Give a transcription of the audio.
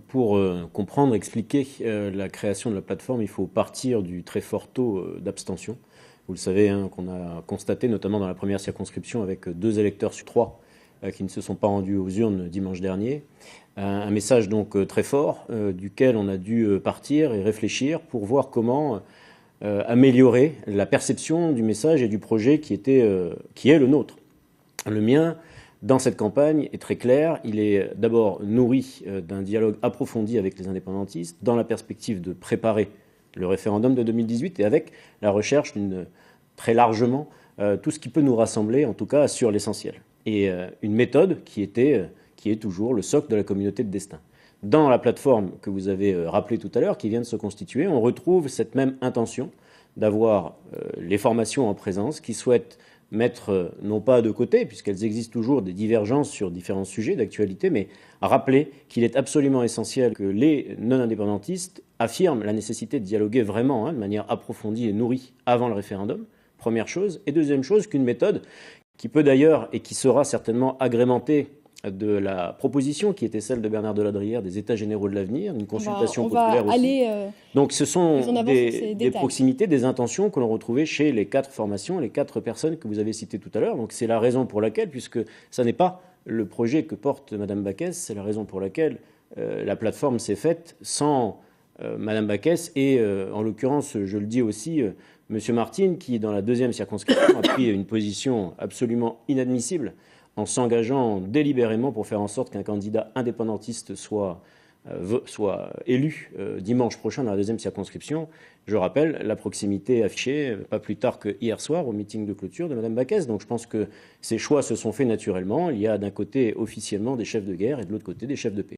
Pour comprendre, expliquer la création de la plateforme, il faut partir du très fort taux d'abstention. Vous le savez, hein, qu'on a constaté notamment dans la première circonscription avec 2 électeurs sur 3 qui ne se sont pas rendus aux urnes dimanche dernier. Un message donc très fort duquel on a dû partir et réfléchir pour voir comment améliorer la perception du message et du projet qui est le nôtre. Le mien, dans cette campagne, est très clair. Il est d'abord nourri d'un dialogue approfondi avec les indépendantistes dans la perspective de préparer le référendum de 2018 et avec la recherche très largement tout ce qui peut nous rassembler, en tout cas sur l'essentiel. Et une méthode qui est toujours le socle de la communauté de destin. Dans la plateforme que vous avez rappelée tout à l'heure, qui vient de se constituer, on retrouve cette même intention d'avoir les formations en présence qui souhaitent mettre, non pas de côté, puisqu'elles existent toujours, des divergences sur différents sujets d'actualité, mais à rappeler qu'il est absolument essentiel que les non-indépendantistes affirment la nécessité de dialoguer vraiment, de manière approfondie et nourrie avant le référendum, première chose. Et deuxième chose, qu'une méthode qui peut d'ailleurs et qui sera certainement agrémentée de la proposition qui était celle de Bernard Deladrière des États généraux de l'avenir, une consultation populaire aussi. Donc ce sont des proximités, des intentions que l'on retrouvait chez les 4 formations, les 4 personnes que vous avez citées tout à l'heure. Donc c'est la raison pour laquelle, puisque ça n'est pas le projet que porte Mme Backès, c'est la raison pour laquelle la plateforme s'est faite sans Mme Backès et, en l'occurrence, je le dis aussi, M. Martin, qui, dans la 2e circonscription, a pris une position absolument inadmissible en s'engageant délibérément pour faire en sorte qu'un candidat indépendantiste soit élu dimanche prochain dans la 2e circonscription. Je rappelle la proximité affichée, pas plus tard que hier soir, au meeting de clôture de Mme Backès. Donc je pense que ces choix se sont faits naturellement. Il y a d'un côté officiellement des chefs de guerre et de l'autre côté des chefs de paix.